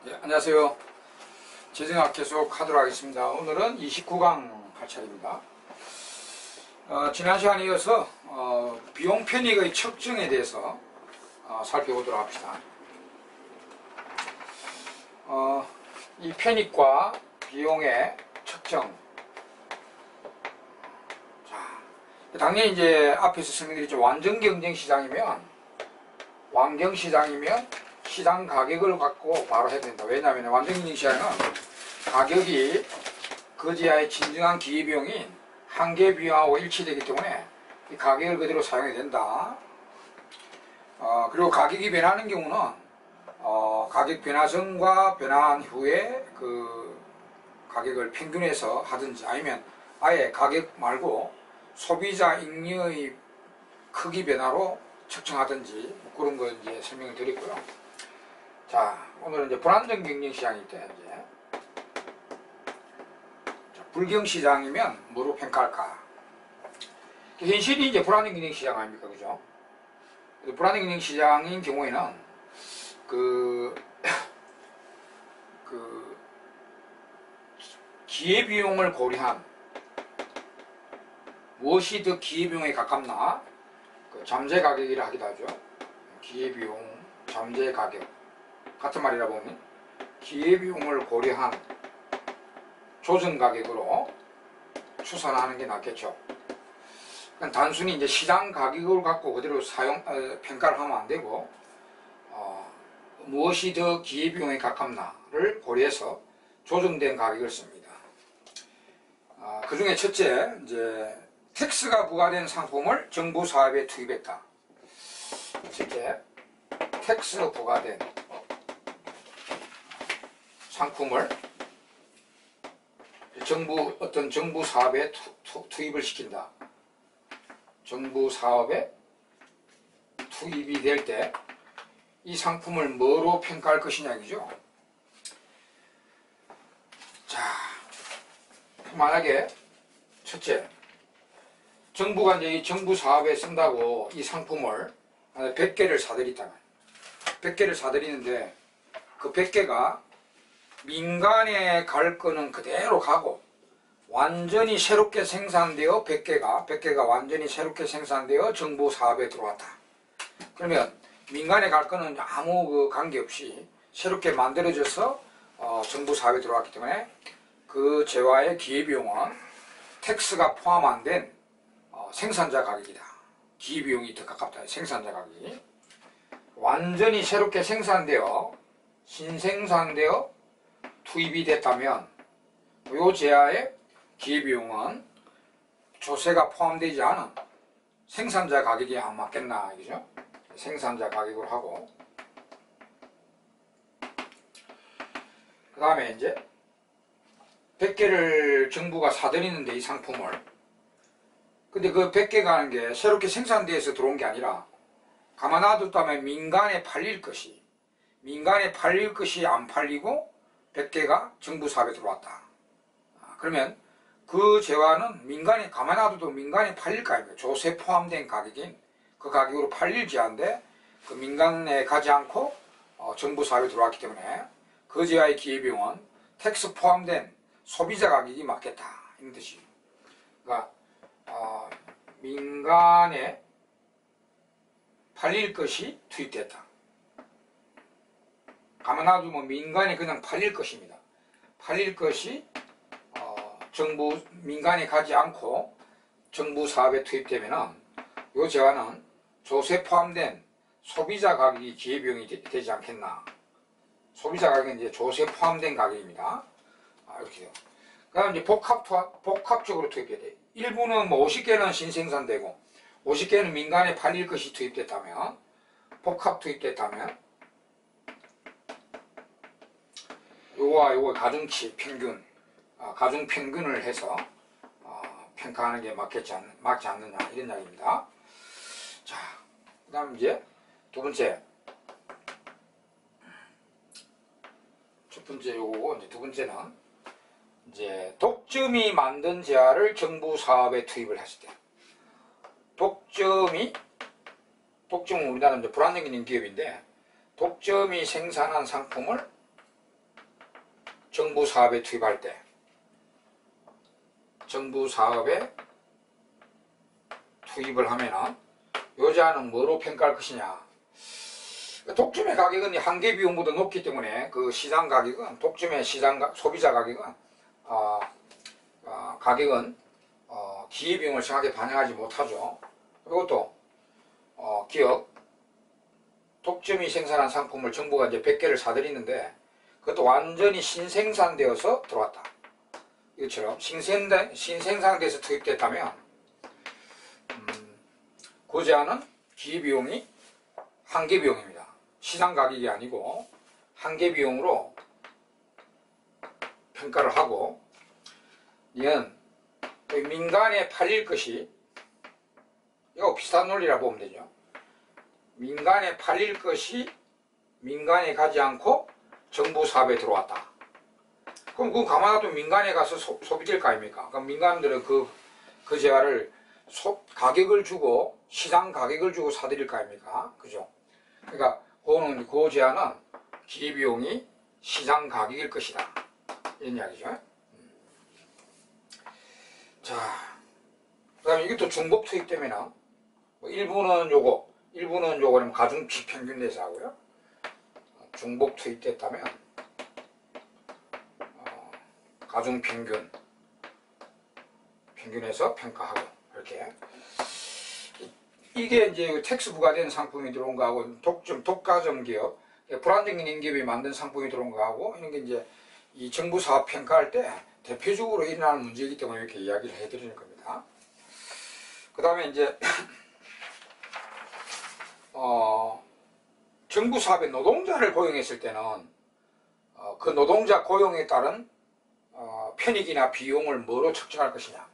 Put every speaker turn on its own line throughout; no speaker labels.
네, 안녕하세요. 재정학 계속 하도록 하겠습니다. 오늘은 29강 할 차례입니다. 지난 시간에 이어서 비용 편익의 측정에 대해서 살펴보도록 합시다. 이 편익과 비용의 측정. 자, 당연히 이제 앞에서 설명드렸죠. 완전 경쟁 시장이면 시장 가격을 갖고 바로 해야 된다. 왜냐하면 완전 경쟁 시장은 가격이 그 지하의 진정한 기회비용인 한계 비용하고 일치되기 때문에 이 가격을 그대로 사용해야 된다. 그리고 가격이 변하는 경우는 가격 변화 전과 변화한 후에 그 가격을 평균해서 하든지 아니면 아예 가격 말고 소비자 잉여의 크기 변화로 측정하든지 뭐 그런 거 이제 설명을 드렸고요. 자, 오늘은 이제 불안정 경쟁 시장일 때 이제 불경 시장이면 뭐로 평가할까? 현실이 이제 불안정 경쟁 시장 아닙니까, 그죠? 불안정 경쟁 시장인 경우에는 기회비용을 고려한 무엇이 더 기회비용에 가깝나? 잠재가격이라 하기도 하죠. 기회비용, 잠재가격 같은 말이라 보면 기회비용을 고려한 조정가격으로 추산하는 게 낫겠죠. 단순히 이제 시장 가격을 갖고 그대로 평가를 하면 안 되고 무엇이 더 기회비용에 가깝나를 고려해서 조정된 가격을 씁니다. 그 중에 첫째, 이제 텍스가 부과된 상품을 정부 사업에 투입했다. 첫째, 텍스 부과된 상품을 어떤 정부 사업에 투입을 시킨다. 정부 사업에 투입이 될 때 이 상품을 뭐로 평가할 것이냐 이죠. 자, 만약에 첫째, 정부가 이제 이 정부 사업에 쓴다고 이 상품을 100개를 사들였다면 100개를 사들이는데 그 100개가 민간에 갈 거는 그대로 가고 완전히 새롭게 생산되어 100개가 완전히 새롭게 생산되어 정부 사업에 들어왔다. 그러면 민간에 갈 거는 아무 관계없이 새롭게 만들어져서 정부 사업에 들어왔기 때문에 그 재화의 기회비용은 텍스가 포함 안 된 생산자 가격이다. 기회비용이 더 가깝다. 생산자 가격이. 완전히 새롭게 생산되어 신생산되어 투입이 됐다면 이 재화의 기회비용은 조세가 포함되지 않은 생산자 가격이 안 맞겠나 이거죠. 생산자 가격을 하고 그 다음에 이제 100개를 정부가 사들이는데 이 상품을 근데 그 100개가 하는 게 새롭게 생산돼서 들어온 게 아니라 가만 놔뒀다면 민간에 팔릴 것이 안 팔리고 100개가 정부 사업에 들어왔다. 그러면 그 재화는 민간에 가만 놔둬도 민간에 팔릴 거 아닙니까? 조세 포함된 가격인 그 가격으로 팔릴지 않는데 그 민간에 가지 않고 정부 사업에 들어왔기 때문에 그 재화의 기회비용은 텍스 포함된 소비자 가격이 맞겠다 이런 뜻이에요. 그러니까 민간에 팔릴 것이 투입됐다. 가만 놔두면 민간에 그냥 팔릴 것입니다. 팔릴 것이 민간에 가지 않고 정부 사업에 투입되면은 이 재화는 조세 포함된 소비자 가격이 기회비용이 되지 않겠나. 소비자 가격은 이제 조세 포함된 가격입니다. 이렇게요. 그 다음 이제 복합적으로 투입해야 돼. 일부는 뭐 50개는 신생산되고 50개는 민간에 팔릴 것이 투입됐다면 복합 투입됐다면 요거와 요거 가중치 평균 가중 평균을 해서 평가하는 게 맞지 않느냐 이런 이야기입니다. 자, 그 다음 이제 두 번째 첫 번째 요거고 이제 두 번째는 이제 독점이 만든 재화를 정부 사업에 투입을 했을 때 독점은 우리나라 이제 불안정 경쟁 기업인데 독점이 생산한 상품을 정부 사업에 투입할 때 정부 사업에 투입을 하면은 요 제한은 뭐로 평가할 것이냐. 독점의 가격은 한계 비용보다 높기 때문에 그 시장 가격은 독점의 시장 소비자 가격은 가격은 기회비용을 정확하게 반영하지 못하죠. 그리고 또 기업 독점이 생산한 상품을 정부가 이제 100개를 사들이는데 그것도 완전히 신생산되어서 들어왔다. 이것처럼 신생산돼서 투입됐다면 그 제한은 기회비용이 한계비용입니다. 시장 가격이 아니고 한계비용으로 평가를 하고, 이는 민간에 팔릴 것이, 이거 비슷한 논리라 보면 되죠. 민간에 팔릴 것이 민간에 가지 않고 정부 사업에 들어왔다. 그럼 그거 가만히 민간에 가서 소비될 거 아닙니까? 그럼 민간들은 그 제화를 가격을 주고 시장 가격을 주고 사들일 거 아닙니까? 그죠? 그러니까 그 제한은 기회비용이 시장 가격일 것이다. 이런 이야기죠. 자, 그 다음에 이것도 중복 투입 때문에 일부는 요거는 가중 비평균 내에서 하고요. 중복 투입됐다면 가중 평균에서 평가하고, 이렇게. 이게 이제 텍스 부과된 상품이 들어온 거하고 독과점 기업, 불안정인 기업이 만든 상품이 들어온 거하고, 이런 게 이제 이 정부 사업 평가할 때 대표적으로 일어나는 문제이기 때문에 이렇게 이야기를 해드리는 겁니다. 그 다음에 이제 정부 사업에 노동자를 고용했을 때는 그 노동자 고용에 따른 편익이나 비용을 뭐로 측정할 것이냐.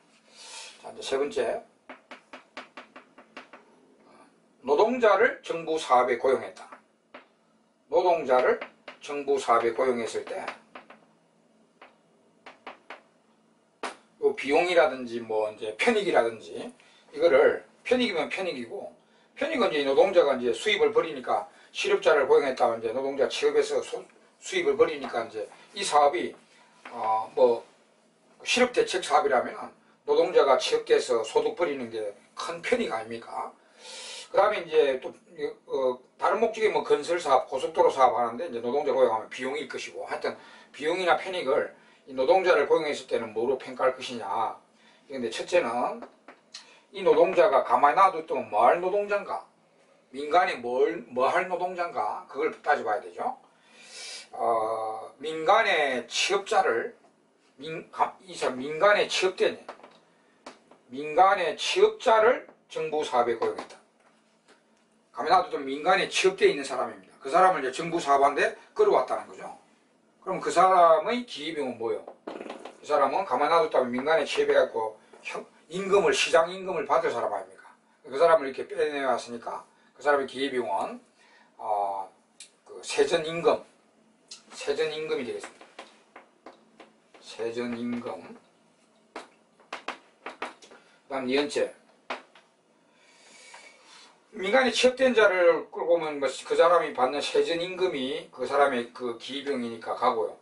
자, 이제 세 번째, 노동자를 정부 사업에 고용했다. 노동자를 정부 사업에 고용했을 때 요 비용이라든지 뭐 이제 편익이라든지, 이거를 편익이면 편익이고, 편익은 이제 노동자가 이제 수입을 벌이니까 실업자를 고용했다면 이제 노동자 취업에서 수입을 벌이니까 이제 이 사업이 뭐 실업대책 사업이라면 노동자가 취업돼서 소득 벌이는 게 큰 편익 아닙니까? 그 다음에 이제 또 다른 목적이 뭐 건설 사업, 고속도로 사업 하는데 이제 노동자 고용하면 비용일 것이고, 하여튼 비용이나 편익을 이 노동자를 고용했을 때는 뭐로 평가할 것이냐. 그런데 첫째는 이 노동자가 가만히 놔뒀다면 뭐 할 노동자인가, 민간에 뭐 할 노동자인가, 그걸 따져봐야 되죠. 민간의 취업자를 민간에 취업된 민간의 취업자를 정부 사업에 고용했다. 가만히 놔둬도 민간에 취업되어 있는 사람입니다. 그 사람을 이제 정부 사업한테 끌어왔다는 거죠. 그럼 그 사람의 기회비용은 뭐예요? 그 사람은 가만히 놔뒀다면 민간에 취업해갖고 임금을, 시장 임금을 받을 사람 아닙니까? 그 사람을 이렇게 빼내왔으니까 그 사람의 기회비용은 그 세전임금이 되겠습니다. 세전임금. 그 다음 2번째, 민간에 취업된 자를 끌고 오면 그 사람이 받는 세전임금이 그 사람의 그 기회비용이니까 가고요.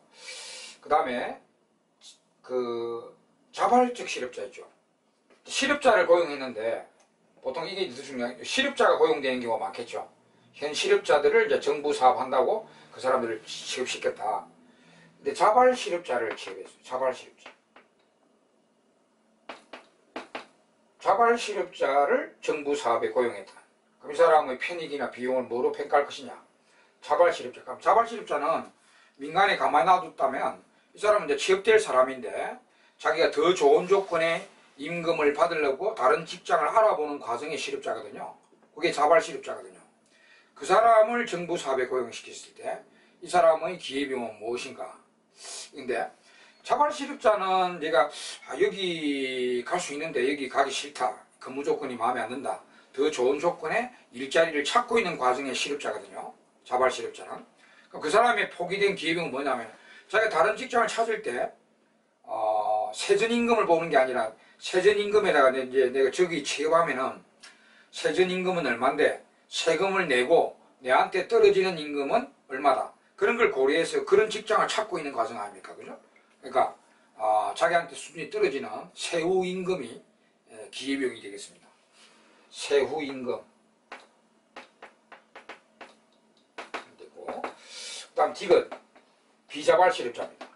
그 다음에 그 자발적 실업자 있죠. 실업자를 고용했는데 보통 이게 중요한, 실업자가 고용되는 경우가 많겠죠. 현 실업자들을 이제 정부 사업한다고 그 사람들을 취업시켰다. 근데 자발 실업자를 취업했어요. 자발 실업자를 정부 사업에 고용했다. 그럼 이 사람의 편익이나 비용을 뭐로 평가할 것이냐. 자발 실업자. 그럼 자발 실업자는 민간에 가만히 놔뒀다면 이 사람은 이제 취업될 사람인데 자기가 더 좋은 조건의 임금을 받으려고 다른 직장을 알아보는 과정의 실업자거든요. 그게 자발 실업자거든요. 그 사람을 정부 사업에 고용시켰을 때 이 사람의 기회비용은 무엇인가. 근데 자발 실업자는 내가 여기 갈 수 있는데 여기 가기 싫다. 근무 조건이 마음에 안 든다. 더 좋은 조건의 일자리를 찾고 있는 과정의 실업자거든요. 자발 실업자는. 그 사람의 포기된 기회비용은 뭐냐면 자기가 다른 직장을 찾을 때 세전임금을 보는 게 아니라 세전임금에다가 이제 내가 저기 취업하면은 세전임금은 얼만데 세금을 내고 내한테 떨어지는 임금은 얼마다. 그런 걸 고려해서 그런 직장을 찾고 있는 과정 아닙니까? 그죠? 그러니까 자기한테 수준이 떨어지는 세후 임금이 기회비용이 되겠습니다. 세후 임금. 되고, 그다음 디귿 비자발 실업자입니다.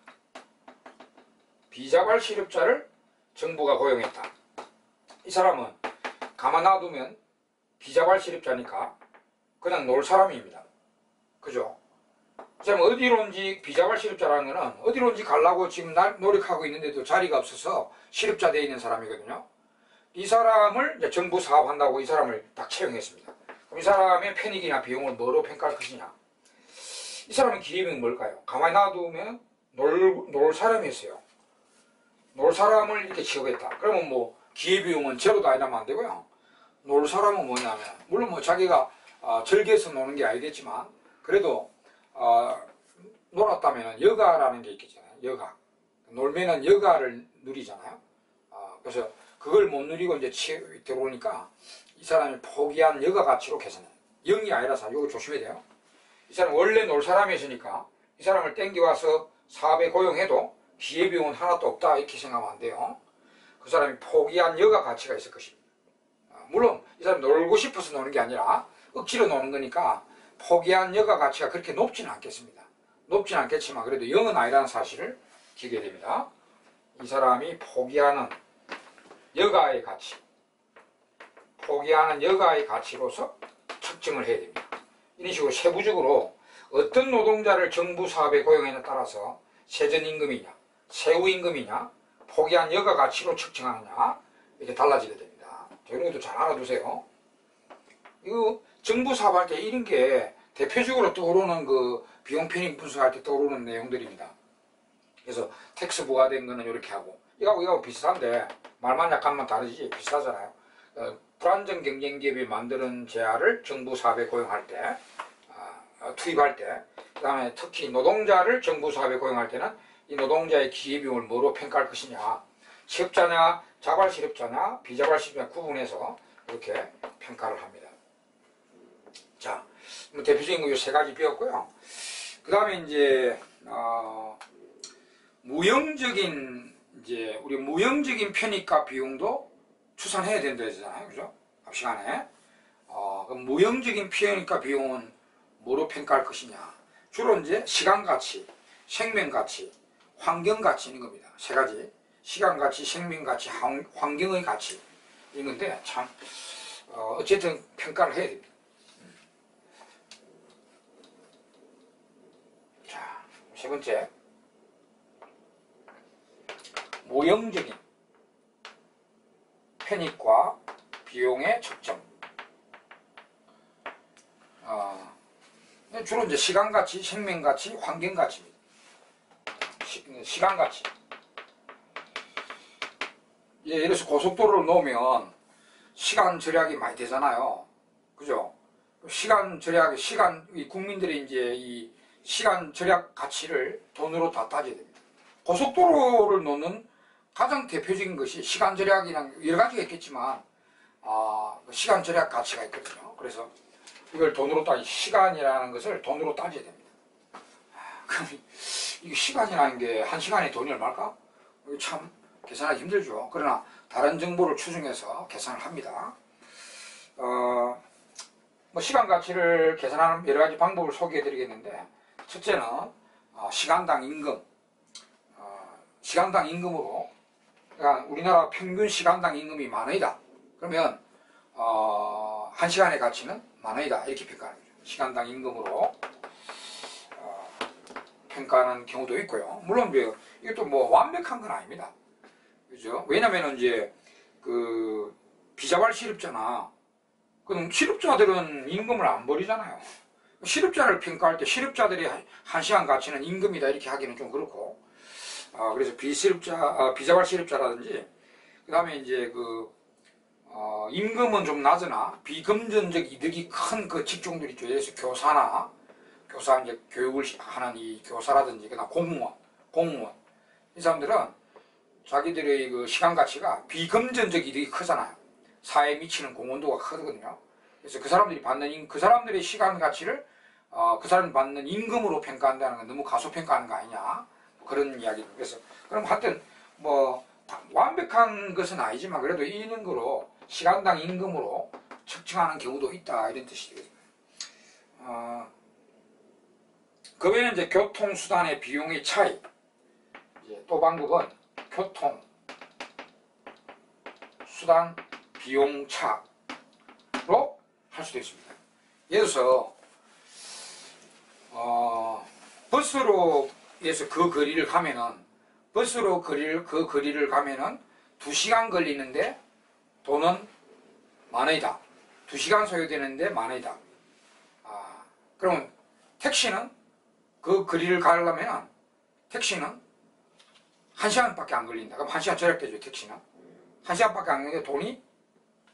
비자발 실업자를 정부가 고용했다. 이 사람은 가만 놔두면 비자발 실업자니까 그냥 놀 사람입니다. 그죠? 이 사람 어디론지 비자발 실업자라는 거는 어디론지 가려고 지금 노력하고 있는데도 자리가 없어서 실업자 되어 있는 사람이거든요. 이 사람을 이제 정부 사업한다고 이 사람을 딱 채용했습니다. 그럼 이 사람의 편익이나 비용을 뭐로 평가할 것이냐? 이 사람의 기회비용이 뭘까요? 가만히 놔두면 놀 사람이었어요. 놀 사람을 이렇게 취업했다. 그러면 뭐 기회비용은 제로도 아니라면 안 되고요. 놀 사람은 뭐냐면 물론 뭐 자기가 즐겨서 노는 게 아니겠지만 그래도 놀았다면 여가라는 게 있겠잖아요. 여가. 놀면은 여가를 누리잖아요. 그래서 그걸 못 누리고 이제 들어오니까 이 사람이 포기한 여가 가치로 계산해요. 0이 아니라서 이거 조심해야 돼요. 이 사람 원래 놀 사람이었으니까 이 사람을 땡겨와서 사업에 고용해도 기회비용은 하나도 없다 이렇게 생각하면 안 돼요. 그 사람이 포기한 여가 가치가 있을 것입니다. 물론 이 사람이 놀고 싶어서 노는 게 아니라 억지로 노는 거니까 포기한 여가 가치가 그렇게 높지는 않겠습니다. 높지는 않겠지만 그래도 0은 아니라는 사실을 기억해야 됩니다. 이 사람이 포기하는 여가의 가치, 포기하는 여가의 가치로서 측정을 해야 됩니다. 이런 식으로 세부적으로 어떤 노동자를 정부 사업에 고용하냐에 따라서 세전임금이냐, 세후임금이냐, 포기한 여가 가치로 측정하느냐 이렇게 달라지게 됩니다. 이런 것도 잘 알아두세요. 이거 정부 사업할 때 이런 게 대표적으로 떠오르는 그 비용 편익 분석할 때 떠오르는 내용들입니다. 그래서 텍스 부과된 거는 이렇게 하고 이거하고 비슷한데 말만 약간만 다르지 비슷하잖아요. 불안정 경쟁 기업이 만드는 재화를 정부 사업에 고용할 때 투입할 때 그 다음에 특히 노동자를 정부 사업에 고용할 때는 이 노동자의 기회비용을 뭐로 평가할 것이냐 취업자냐 자발 실업자냐 비자발 실업자냐 구분해서 이렇게 평가를 합니다. 자, 뭐 대표적인 거 이 세 가지 배웠고요. 그 다음에 이제 무형적인 이제 우리 무형적인 편익과 비용도 추산해야 된다 했잖아요, 그죠? 앞 시간에 그럼 무형적인 편익과 비용은 뭐로 평가할 것이냐? 주로 이제 시간 가치, 생명 가치, 환경 가치 있는 겁니다. 세 가지. 시간 가치, 생명 가치, 환경의 가치 이런 건데 참 어쨌든 평가를 해야 됩니다. 자, 세 번째 무형적인 편익과 비용의 측정. 주로 이제 시간 가치, 생명 가치, 환경 가치입니다. 시간 가치. 예를 들어서 고속도로를 놓으면 시간 절약이 많이 되잖아요. 그죠? 시간 절약, 국민들의 이제 이 시간 절약 가치를 돈으로 다 따져야 됩니다. 고속도로를 놓는 가장 대표적인 것이 시간 절약이랑 여러 가지가 있겠지만, 시간 절약 가치가 있거든요. 그래서 이걸 돈으로 시간이라는 것을 돈으로 따져야 됩니다. 그럼 이 시간이라는 게 한 시간에 돈이 얼마일까? 이거 참 계산하기 힘들죠. 그러나 다른 정보를 추정해서 계산을 합니다. 뭐 시간 가치를 계산하는 여러 가지 방법을 소개해 드리겠는데, 첫째는 시간당 임금. 시간당 임금으로, 그러니까 우리나라 평균 시간당 임금이 10,000원이다. 그러면 한 시간의 가치는 10,000원이다. 이렇게 평가하는 거죠. 시간당 임금으로 평가하는 경우도 있고요. 물론 이것도 뭐 완벽한 건 아닙니다. 그죠? 왜냐면은 이제 그 비자발 실업자나 그럼 실업자들은 임금을 안 버리잖아요. 실업자를 평가할 때 실업자들의 한 시간 가치는 임금이다 이렇게 하기는 좀 그렇고, 그래서 비자발 실업자라든지 그 다음에 이제 임금은 좀 낮으나 비금전적 이득이 큰 그 직종들 있죠. 예를 들어서 교사 이제 교육을 하는 이 교사라든지 그다음 공무원 이 사람들은 자기들의 그 시간 가치가 비금전적 이득이 크잖아요. 사회에 미치는 공헌도가 크거든요. 그래서 그 사람들이 받는 그 사람들의 시간 가치를 그 사람이 받는 임금으로 평가한다는 건 너무 가소평가하는 거 아니냐, 그런 이야기를. 그래서 그럼 하여튼 뭐 완벽한 것은 아니지만 그래도 이런 거로 시간당 임금으로 측정하는 경우도 있다, 이런 뜻이거든요. 그 외에는 이제 교통수단의 비용의 차이, 이제 또 방법은 교통수단 비용차로 할 수도 있습니다. 예를 들어서 버스로 해서 그 거리를 가면은, 버스로 그 거리를 가면은 2시간 걸리는데 돈은 10,000원이다. 2시간 소요되는데 10,000원이다. 그러면 택시는 그 거리를 가려면 택시는 1시간밖에 안 걸린다. 그럼 1시간 절약되죠, 택시는. 1시간밖에 안 걸리는데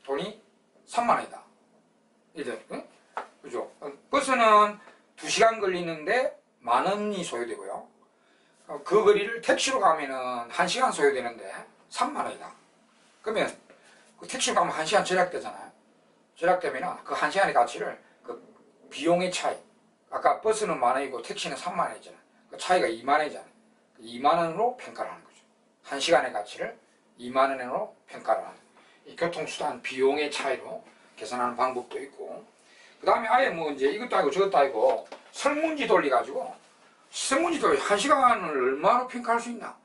돈이 30,000원이다. 이제, 응? 그죠? 버스는 2시간 걸리는데 10,000원이 소요되고요. 그 거리를 택시로 가면은 1시간 소요되는데 30,000원이다. 그러면 그 택시로 가면 1시간 절약되잖아요. 절약되면 그 1시간의 가치를 그 비용의 차이, 아까 버스는 10,000원이고 택시는 30,000원이잖아요. 그 차이가 20,000원이잖아요. 20,000원으로 평가를 하는 거죠. 1시간의 가치를 20,000원으로 평가를 하는, 이 교통수단 비용의 차이로 계산하는 방법도 있고, 그 다음에 아예 뭐 이제 이것도 아니고 저것도 아니고 설문지 돌려가지고, 설문지 돌려 1시간을 얼마로 평가할 수 있나?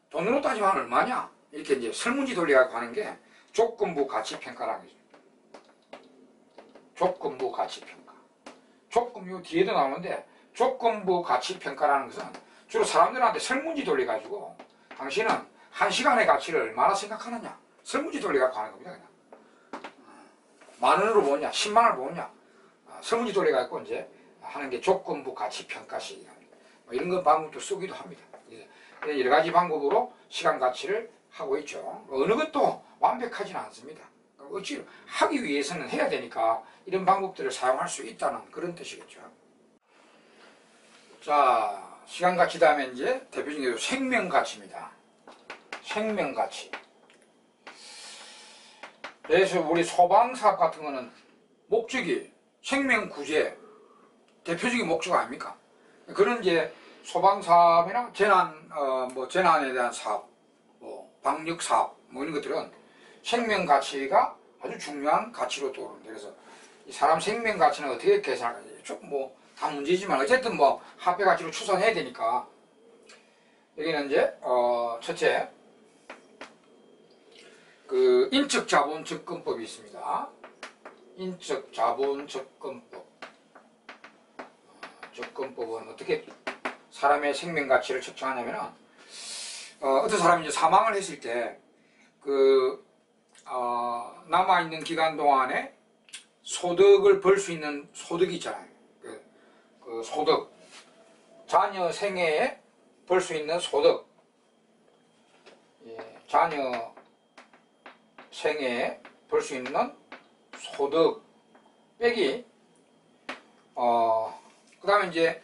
돈으로 따지면 얼마냐? 이렇게 이제 설문지 돌려가지고 하는 게 조건부 가치 평가라는 거죠. 조건부 가치 평가. 요 뒤에도 나오는데, 조건부 가치 평가라는 것은 주로 사람들한테 설문지 돌려가지고 당신은 1시간의 가치를 얼마나 생각하느냐, 설문지 돌려가지고 하는 겁니다. 그냥 10,000원으로 보느냐, 100,000원을 보느냐, 설문지 돌려가지고 이제 하는 게 조건부 가치 평가식이랍니다. 뭐 이런 건 방법도 쓰기도 합니다. 여러 가지 방법으로 시간 가치를 하고 있죠. 어느 것도 완벽하지는 않습니다. 어찌 하기 위해서는 해야 되니까 이런 방법들을 사용할 수 있다는 그런 뜻이겠죠. 자, 시간 가치 다음에 이제 대표적인 게 생명 가치입니다. 생명 가치. 그래서 우리 소방사업 같은 거는 목적이 생명 구제, 대표적인 목적 아닙니까? 그런 이제 소방사업이나 재난에 대한 사업, 뭐 방역 사업, 뭐 이런 것들은 생명 가치가 아주 중요한 가치로 떠오릅니다. 그래서 이 사람 생명 가치는 어떻게 계산할까? 조금 뭐 다 문제지만 어쨌든 뭐 화폐 가치로 추산해야 되니까, 여기는 이제 첫째 그 인적 자본 접근법이 있습니다. 인적 자본 접근법. 접근법은 어떻게 사람의 생명 가치를 측정하냐면은, 어떤 사람이 이제 사망을 했을 때 남아있는 기간 동안에 소득을 벌 수 있는 소득이 있잖아요. 그 소득, 자녀 생애에 벌 수 있는 소득, 자녀 생애에 벌 수 있는 소득 빼기, 그 다음에 이제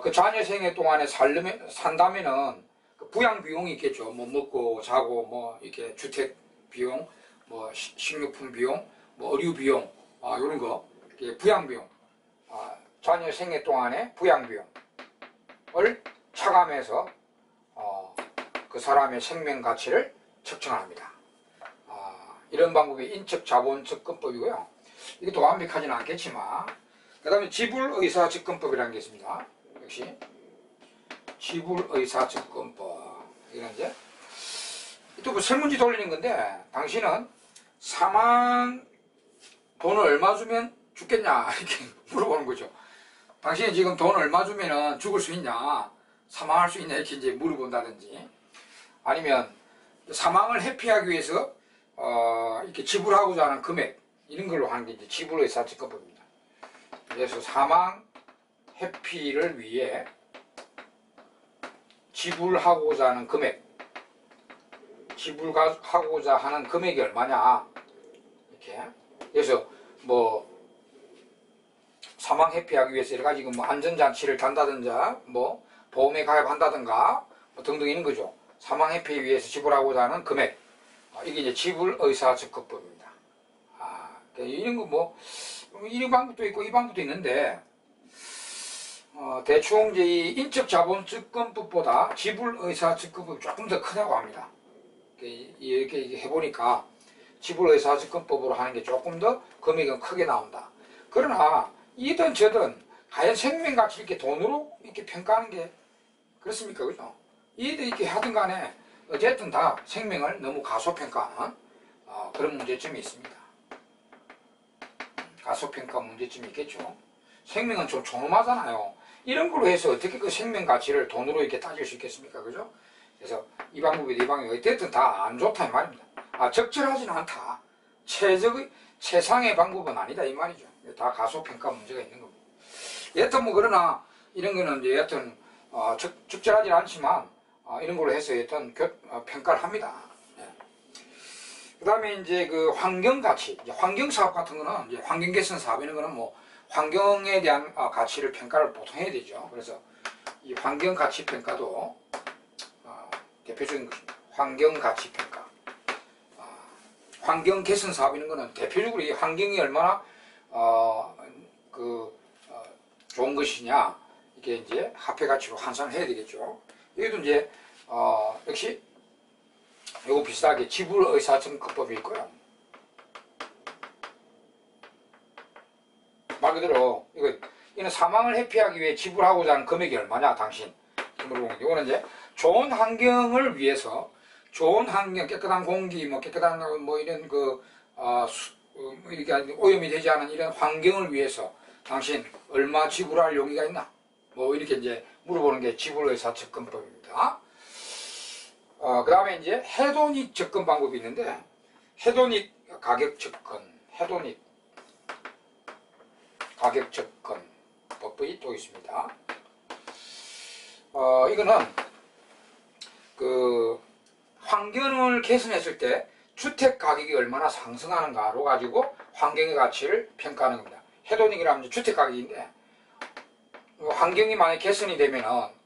그 자녀 생애 동안에 산다면은 그 부양 비용이 있겠죠. 뭐 먹고 자고 뭐 이렇게 주택 비용, 뭐 식료품 비용, 뭐 의류 비용, 이런 거, 부양 비용, 자녀 생애 동안의 부양 비용을 차감해서 그 사람의 생명 가치를 측정합니다. 이런 방법이 인적 자본 접근법이고요. 이것도 완벽하지는 않겠지만, 그 다음에 지불의사 접근법이라는 게 있습니다. 역시 지불의사 접근법. 이건 이제 또 뭐 설문지 돌리는 건데, 당신은 사망 돈을 얼마 주면 죽겠냐, 이렇게 물어보는 거죠. 당신이 지금 돈 얼마 주면은 죽을 수 있냐, 사망할 수 있냐, 이렇게 이제 물어본다든지, 아니면 사망을 회피하기 위해서 이렇게 지불하고자 하는 금액, 이런 걸로 하는 게 이제 지불의사 접근법입니다. 그래서 사망 회피를 위해 지불하고자 하는 금액, 지불하고자 하는 금액이 얼마냐, 이렇게. 그래서 뭐 사망 회피하기 위해서 여러 가지 뭐 안전장치를 단다든지, 뭐 보험에 가입한다든가 뭐 등등 있는 거죠. 사망 회피를 위해서 지불하고자 하는 금액, 이게 이제 지불의사 접근법입니다. 이런 거 뭐 이런 방법도 있고 이 방법도 있는데, 대충 이제 이 인적자본증권법보다 지불의사증권법이 조금 더 크다고 합니다. 이렇게 해보니까 지불의사증권법으로 하는 게 조금 더 금액은 크게 나온다. 그러나 이든 저든 과연 생명가치 이렇게 돈으로 이렇게 평가하는 게 그렇습니까? 그죠? 이들 이렇게 하든 간에 어쨌든 다 생명을 너무 가소평가하는 그런 문제점이 있습니다. 가소평가 문제점이 있겠죠. 생명은 좀 존엄하잖아요. 이런 걸로 해서 어떻게 그 생명 가치를 돈으로 이렇게 따질 수 있겠습니까? 그죠? 그래서 이 방법이 이 방법이 어쨌든 다 안 좋다 이 말입니다. 적절하지는 않다. 최상의 방법은 아니다 이 말이죠. 다 가소평가 문제가 있는 겁니다. 여튼 뭐 그러나 이런 거는 이제 여튼 적절하지는 않지만 이런 걸로 해서 여튼 평가를 합니다. 그 다음에 이제 그 환경가치, 환경사업 같은 거는 이제 환경개선 사업 이런 거는 뭐 환경에 대한 가치를 평가를 보통 해야 되죠. 그래서 이 환경가치 평가도 대표적인 것입니다. 환경가치 평가. 환경개선 사업 이런 거는 대표적으로 이 환경이 얼마나 좋은 것이냐 이게 이제 화폐가치로 환산을 해야 되겠죠. 여기도 이제 역시 요거 비슷하게 지불의사증권법이 있고요. 말 그대로 이는 사망을 회피하기 위해 지불하고자 하는 금액이 얼마냐 당신 물어보는 게 이거는 이제 좋은 환경을 위해서 좋은 환경 깨끗한 공기 뭐 깨끗한 뭐 이런 이렇게 오염이 되지 않은 이런 환경을 위해서 당신 얼마 지불할 용의가 있나 뭐 이렇게 이제 물어보는 게 지불의사증권법입니다. 그 다음에 이제 해돈익 접근 방법이 있는데 해돈익 가격 접근, 해돈익 가격 접근 법이 또 있습니다. 이거는 그 환경을 개선했을 때 주택 가격이 얼마나 상승하는가로 가지고 환경의 가치를 평가하는 겁니다. 해돈익이라면 주택 가격인데 환경이 만약 개선이 되면은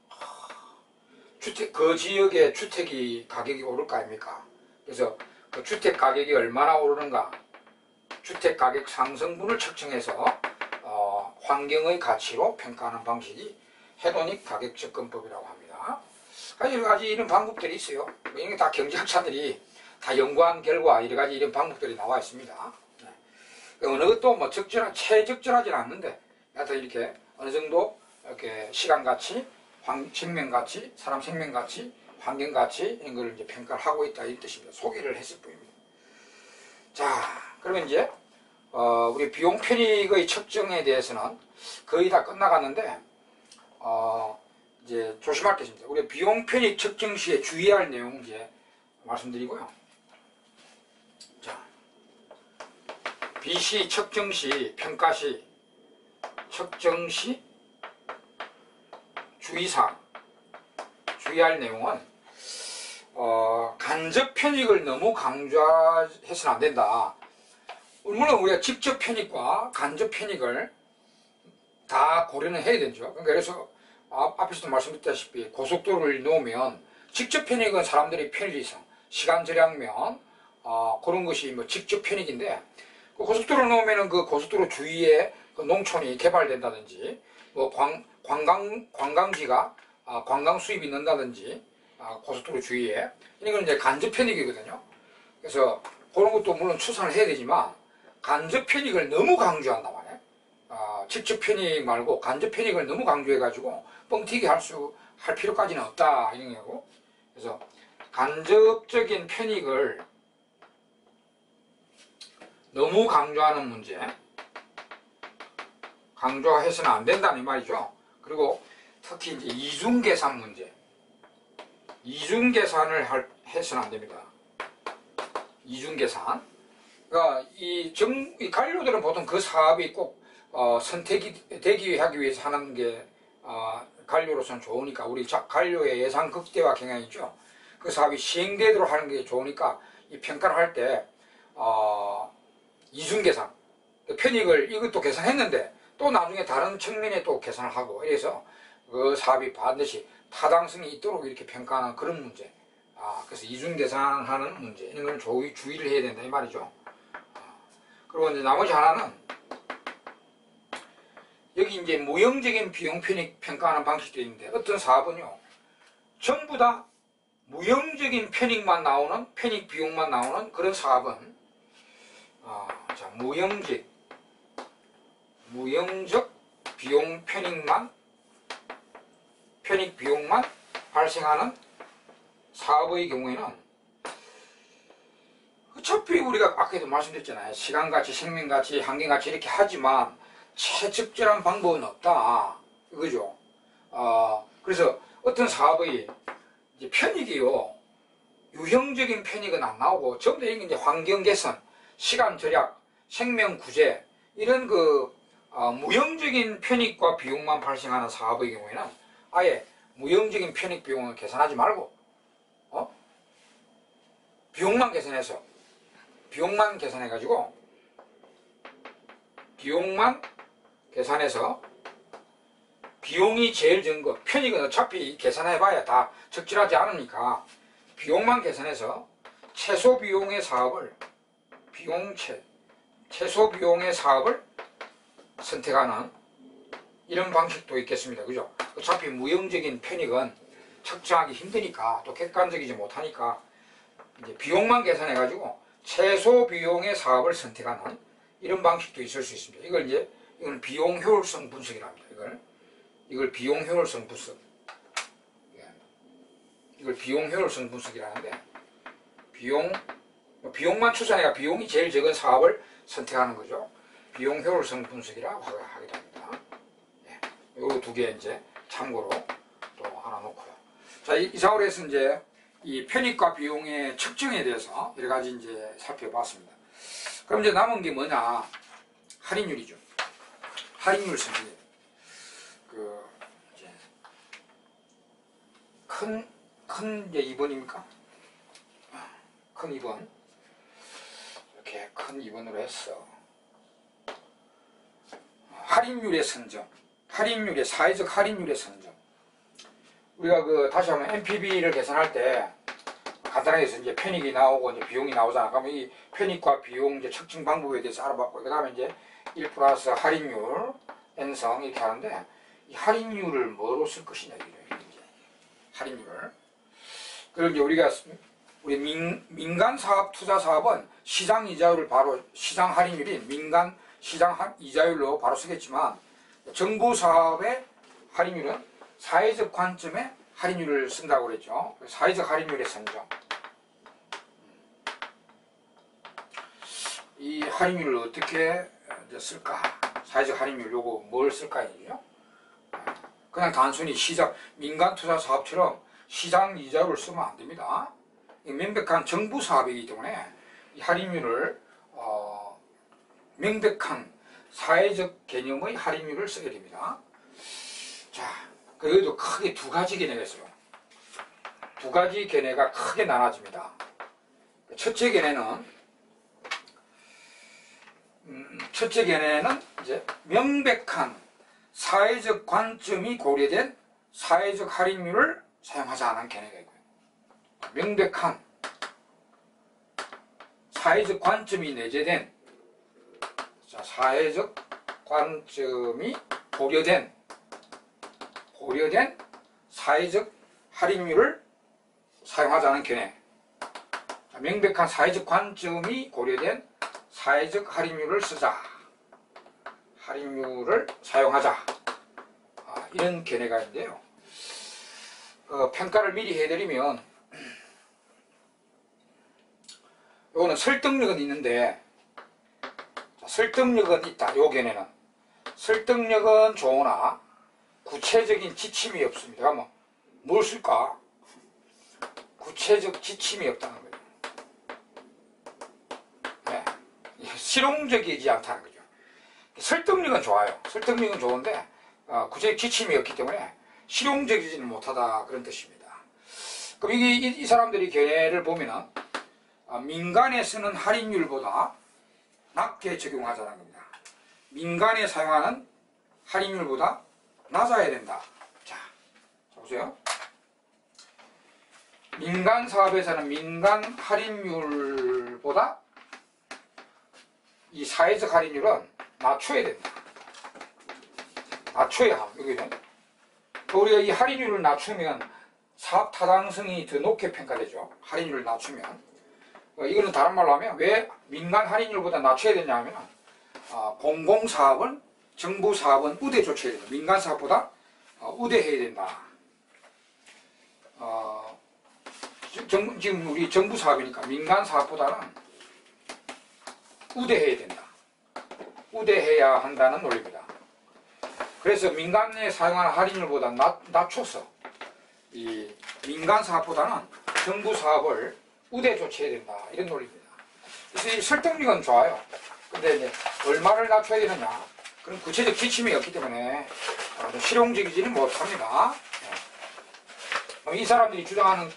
그 지역의 주택이 가격이 오를 거 아닙니까? 그래서 그 주택 가격이 얼마나 오르는가 주택 가격 상승분을 측정해서 환경의 가치로 평가하는 방식이 해돈익 가격 접근법이라고 합니다. 여러 가지 이런 방법들이 있어요. 이게 다 경제학자들이 다 연구한 결과 여러 가지 이런 방법들이 나와 있습니다. 어느 것도 뭐 최적절하지는 않는데 하여튼 이렇게 어느 정도 이렇게 시간 가치 생명 가치, 사람 생명 가치, 환경 가치 이런 걸 이제 평가를 하고 있다 이 뜻입니다. 소개를 했을 뿐입니다. 자, 그러면 이제 우리 비용 편익의 측정에 대해서는 거의 다 끝나갔는데 이제 조심할 게 있습니다. 우리 비용 편익 측정 시에 주의할 내용 이제 말씀드리고요. 자, BC 측정 시, 평가 시, 측정 시 주의사항, 주의할 내용은 간접 편익을 너무 강조해서는 안 된다. 물론 우리가 직접 편익과 간접 편익을 다 고려는 해야 되죠. 그러니까 그래서 앞에서도 말씀드렸다시피 고속도로를 놓으면 직접 편익은 사람들이 편리성, 시간 절약면 그런 것이 뭐 직접 편익인데 그 고속도로를 놓으면은 그 고속도로 주위에 그 농촌이 개발된다든지 뭐 관광지가 관광 수입이 는다든지 고속도로 주위에 이건 이제 간접 편익이거든요. 그래서 그런 것도 물론 추산을 해야 되지만 간접 편익을 너무 강조한단 말이에요. 직접 편익 말고 간접 편익을 너무 강조해가지고 뻥튀기 할 필요까지는 없다 이런 거고. 그래서 간접적인 편익을 너무 강조하는 문제, 강조해서는 안 된다는 말이죠. 그리고 특히 이제 이중계산 문제, 이중계산을 해서는 안 됩니다. 이중계산. 그러니까 이 관료들은 보통 그 사업이 꼭 선택이 되기 하기 위해서 하는 게 관료로서는 좋으니까 우리 관료의 예산 극대화 경향이 있죠. 그 사업이 시행되도록 하는 게 좋으니까 이 평가를 할 때 이중계산, 편익을 이것도 계산했는데 또 나중에 다른 측면에 또 계산을 하고 이래서 그 사업이 반드시 타당성이 있도록 이렇게 평가하는 그런 문제. 그래서 이중계산하는 문제 이런 걸 주의를 해야 된다 이 말이죠. 그리고 이제 나머지 하나는 여기 이제 무형적인 비용 편익 평가하는 방식도 있는데 어떤 사업은요 전부 다 무형적인 편익만 나오는 편익 비용만 나오는 그런 사업은 자 무형적 비용 편익 비용만 발생하는 사업의 경우에는 어차피 우리가 아까도 말씀드렸잖아요. 시간가치, 생명가치, 환경가치 이렇게 하지만 최적절한 방법은 없다. 그죠? 그래서 어떤 사업의 이제 편익이요. 유형적인 편익은 안 나오고 전부 다 이제 환경 개선, 시간 절약, 생명 구제 이런 무형적인 편익과 비용만 발생하는 사업의 경우에는 아예 무형적인 편익 비용을 계산하지 말고 비용만 계산해가지고 비용이 제일 적은 거 편익은 어차피 계산해봐야 다 적절하지 않으니까 비용만 계산해서 최소 비용의 사업을 선택하는 이런 방식도 있겠습니다. 그죠? 어차피 무형적인 편익은 측정하기 힘드니까 또 객관적이지 못하니까 이제 비용만 계산해가지고 최소 비용의 사업을 선택하는 이런 방식도 있을 수 있습니다. 이건 비용 효율성 분석이라 합니다. 이걸 비용 효율성 분석. 이걸 비용 효율성 분석이라는데 비용만 추산해가 비용이 제일 적은 사업을 선택하는 거죠. 비용 효율성 분석이라고 하게 됩니다. 요 두 개 이제 참고로 또 알아놓고요. 자, 이상으로 해서 이제 이 편익과 비용의 측정에 대해서 여러 가지 이제 살펴봤습니다. 그럼 이제 남은 게 뭐냐? 할인율이죠. 할인율 선택. 이제 큰 이제 2번입니까? 큰 2번. 이렇게 큰 2번으로 해서 할인율의 선정. 사회적 할인율의 선정. 우리가 다시 한번 NPV를 계산할 때 간단하게 해서 이제 편익이 나오고 이제 비용이 나오잖아. 그러면 이 편익과 비용 이제 측정 방법에 대해서 알아봤고, 그 다음에 이제 1 플러스 할인율, N성 이렇게 하는데, 이 할인율을 뭐로 쓸 것이냐, 이제 할인율을. 그리고 이제 우리 민간 사업, 투자 사업은 시장 이자율을 바로 시장 할인율인 민간 시장 이자율로 바로 쓰겠지만, 정부 사업의 할인율은 사회적 관점의 할인율을 쓴다고 그랬죠. 사회적 할인율의 선정. 이 할인율을 어떻게 쓸까? 사회적 할인율 요거 뭘 쓸까요? 그냥 단순히 민간 투자 사업처럼 시장 이자율을 쓰면 안 됩니다. 명백한 정부 사업이기 때문에 이 할인율을 명백한 사회적 개념의 할인율을 쓰게 됩니다. 자, 그래도 크게 두 가지 개념이 있어요. 두 가지 견해가 크게 나눠집니다. 첫째 견해는 이제 명백한 사회적 관점이 고려된 사회적 할인율을 사용하자는 견해가 있고요. 명백한 사회적 관점이 내재된 사회적 관점이 고려된 사회적 할인율을 사용하자는 견해. 명백한 사회적 관점이 고려된 사회적 할인율을 쓰자. 할인율을 사용하자. 이런 견해가 있는데요. 평가를 미리 해드리면 이거는 설득력은 있는데 설득력은 있다. 요 견해는 설득력은 좋으나 구체적인 지침이 없습니다. 그러면 뭘 쓸까? 구체적 지침이 없다는 거죠. 네. 실용적이지 않다는 거죠. 설득력은 좋아요. 설득력은 좋은데 구체적 지침이 없기 때문에 실용적이지는 못하다 그런 뜻입니다. 그럼 이 사람들이 견해를 보면은 민간에 쓰는 할인율보다 낮게 적용하자는 겁니다. 민간에 사용하는 할인율보다 낮아야 된다. 자, 보세요. 민간 사업에서는 민간 할인율보다 이 사회적 할인율은 낮춰야 된다. 낮춰야 함. 여기는. 우리가 이 할인율을 낮추면 사업 타당성이 더 높게 평가되죠. 할인율을 낮추면. 이거는 다른 말로 하면 왜 민간 할인율보다 낮춰야 되냐 하면 공공사업은 정부 사업은 우대 조치해야 된다. 민간 사업보다 우대해야 된다. 지금 우리 정부 사업이니까 민간 사업보다는 우대해야 된다. 우대해야 한다는 논리입니다. 그래서 민간에 사용하는 할인율보다 낮춰서 이 민간 사업보다는 정부 사업을 우대 조치해야 된다. 이런 논리입니다. 그래서 이 설득력은 좋아요. 근데 이제 얼마를 낮춰야 되느냐? 그런 구체적 기침이 없기 때문에 실용적이지는 못합니다. 이 사람들이 주장하는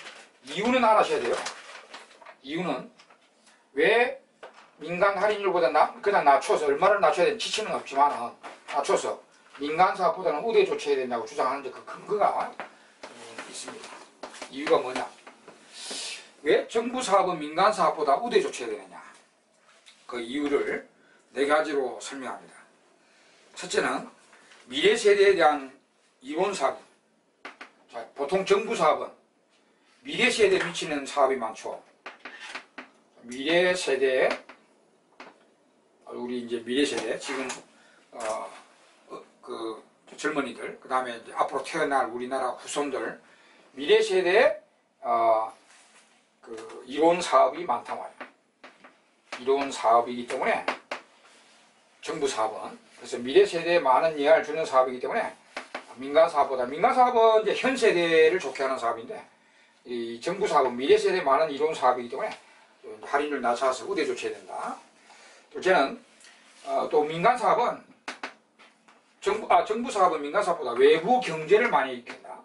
이유는 알아셔야 돼요. 이유는 왜 민간 할인율보다 그냥 낮춰서 얼마를 낮춰야 되는 지침은 없지만 낮춰서 민간 사업보다는 우대 조치해야 된다고 주장하는데 그 근거가 있습니다. 이유가 뭐냐? 왜 정부 사업은 민간 사업보다 우대 조치해야 되느냐? 그 이유를 4가지로 설명합니다. 첫째는 미래 세대에 대한 이원 사업. 자, 보통 정부 사업은 미래 세대에 미치는 사업이 많죠. 미래 세대에 우리 이제 미래 세대 지금 그 젊은이들, 그 다음에 앞으로 태어날 우리나라 후손들 미래 세대에 그 이론 사업이 많단 말이에요. 이론 사업이기 때문에 정부 사업은 그래서 미래 세대에 많은 영향을 주는 사업이기 때문에 민간 사업보다 민간 사업은 이제 현 세대를 좋게 하는 사업인데 이 정부 사업은 미래 세대에 많은 이론 사업이기 때문에 할인율 낮춰서 우대 조치해야 된다. 둘째는 또 민간 사업은 정부 사업은 민간 사업보다 외부 경제를 많이 일으킨다.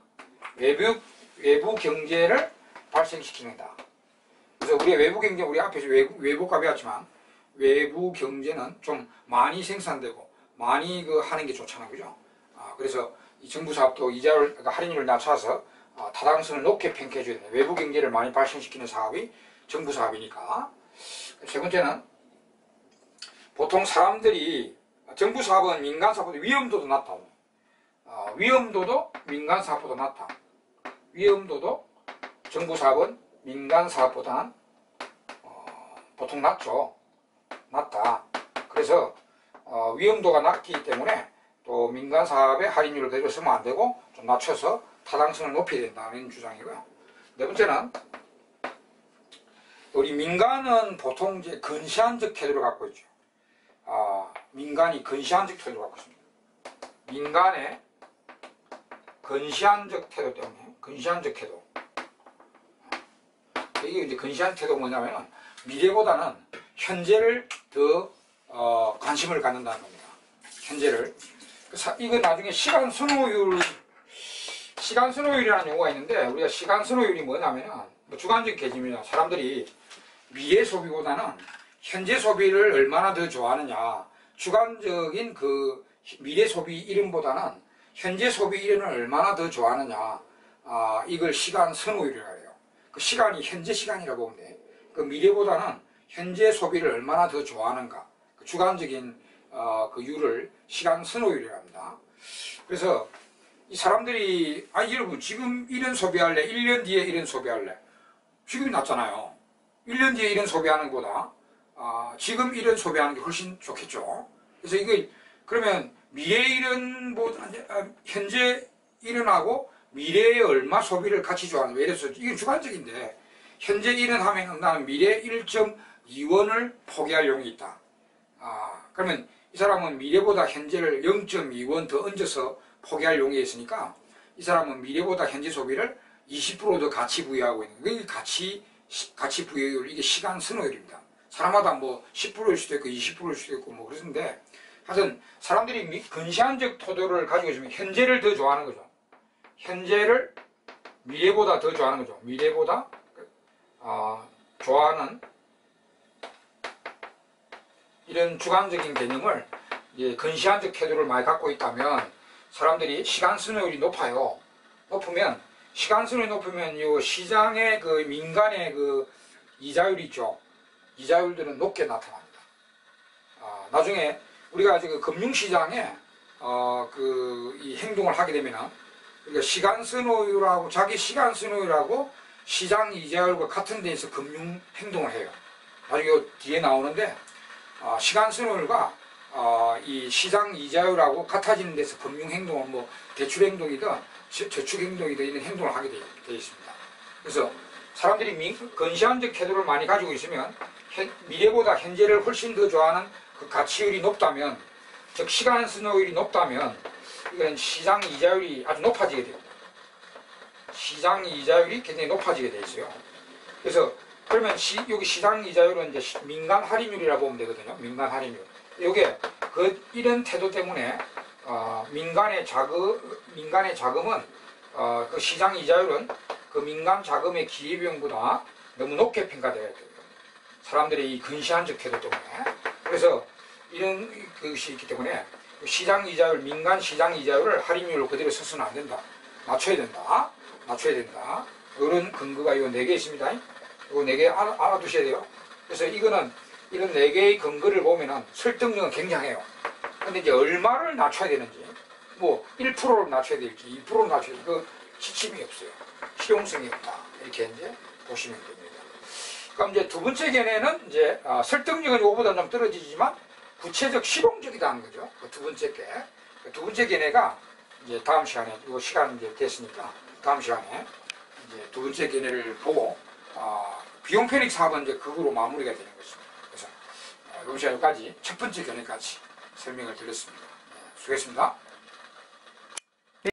외부 경제를 발생시킨다. 그래서 우리의 외부 경제, 우리 앞에서 외부가 배웠지만 외부 경제는 좀 많이 생산되고 많이 하는 게 좋잖아요, 그죠? 그래서 이 정부 사업도 이자율, 할인율을 낮춰서 타당성을 높게 평가해줘야 돼요. 외부 경제를 많이 발생시키는 사업이 정부 사업이니까. 세 번째는 보통 사람들이 정부 사업은 민간 사업보다 위험도도 낮다. 위험도도 민간 사업보다 낮다. 위험도도 정부 사업은 민간 사업보다는 보통 낮죠. 낮다. 그래서 위험도가 낮기 때문에 또 민간 사업의 할인율을 그대로 쓰면 안 되고 좀 낮춰서 타당성을 높여야 된다는 주장이고요. 네 번째는 우리 민간은 보통 이제 근시안적 태도를 갖고 있죠. 민간이 근시안적 태도를 갖고 있습니다. 민간의 근시안적 태도 때문에 근시안적 태도. 이게 이제 근시안 태도가 뭐냐면 미래보다는 현재를 더 관심을 갖는다는 겁니다. 현재를. 이거 나중에 시간 선호율이라는 용어가 있는데 우리가 시간 선호율이 뭐냐면 주관적 개념이냐. 사람들이 미래 소비보다는 현재 소비를 얼마나 더 좋아하느냐. 주관적인 그 미래 소비 이론보다는 현재 소비 이론을 얼마나 더 좋아하느냐. 이걸 시간 선호율이라고 해요. 그 시간이 현재 시간이라고 보면 돼. 그 미래보다는 현재 소비를 얼마나 더 좋아하는가. 그 주관적인 그 율을 시간 선호율이라고 합니다. 그래서 이 사람들이 여러분 지금 이런 소비할래? 1년 뒤에 이런 소비할래? 지금이 낫잖아요. 1년 뒤에 이런 소비하는 것보다 지금 이런 소비하는 게 훨씬 좋겠죠. 그래서 이거 그러면 미래 이론보다 현재 일어나고 미래에 얼마 소비를 같이 좋아하는 왜 이래서 이게 주관적인데 현재 일어나면 나는 미래 1.2원을 포기할 용이 있다. 그러면 이 사람은 미래보다 현재를 0.2원 더 얹어서 포기할 용이 있으니까 이 사람은 미래보다 현재 소비를 20% 더 가치 부여하고 있는 거예요. 이게 가치 부여율, 이게 시간 선호율입니다. 사람마다 뭐 10%일 수도 있고 20%일 수도 있고 뭐 그러는데 하여튼 사람들이 근시안적 태도를 가지고 있으면 현재를 더 좋아하는 거죠. 현재를 미래보다 더 좋아하는 거죠. 미래보다 좋아하는 이런 주관적인 개념을 근시안적 태도를 많이 갖고 있다면 사람들이 시간 선호율이 높아요. 높으면 시간 선호율이 높으면 요 시장의 그 민간의 그 이자율이 있죠. 이자율들은 높게 나타납니다. 나중에 우리가 지금 금융시장에 이 행동을 하게 되면은, 그러니까 시간 선호율하고 자기 시간 선호율하고 시장 이자율과 같은 데에서 금융 행동을 해요. 나중에 뒤에 나오는데 시간 선호율과 이 시장 이자율하고 같아지는 데서 금융 행동은 뭐 대출 행동이든 저축 행동이든 이런 행동을 하게 되어 있습니다. 그래서 사람들이 근시안적 태도를 많이 가지고 있으면 미래보다 현재를 훨씬 더 좋아하는 그 가치율이 높다면, 즉 시간 선호율이 높다면 이건 시장 이자율이 아주 높아지게 됩니다. 시장 이자율이 굉장히 높아지게 되어 있어요. 그래서 그러면 여기 시장 이자율은 이제 민간 할인율이라고 보면 되거든요. 민간 할인율. 이게 이런 태도 때문에 민간의 자금은 그 시장 이자율은 그 민간 자금의 기회비용보다 너무 높게 평가되어야 돼요. 사람들의 이 근시안적 태도 때문에. 그래서 이런 것이 있기 때문에 시장 이자율, 민간 시장 이자율을 할인율로 그대로 써서는 안 된다. 낮춰야 된다. 이런 근거가 이 4개 있습니다. 이 4개 알아두셔야 돼요. 그래서 이런 4개의 근거를 보면은 설득력은 굉장해요. 근데 이제 얼마를 낮춰야 되는지, 뭐 1%를 낮춰야 될지 2%를 낮춰야 될지 그 지침이 없어요. 실용성이 없다. 이렇게 이제 보시면 됩니다. 그럼 이제 두 번째 견해는 이제 설득력은 이거보다 좀 떨어지지만 구체적 실용적이다는 거죠. 그 두 번째 게. 두 번째 견해가 이제 다음 시간에, 이 시간 이제 됐으니까 다음 시간에 이제 두 번째 견해를 보고 비용 편익 사업은 이제 그거로 마무리가 되는 것입니다. 그래서 이번 시간까지 첫 번째 견해까지 설명을 드렸습니다. 수고했습니다.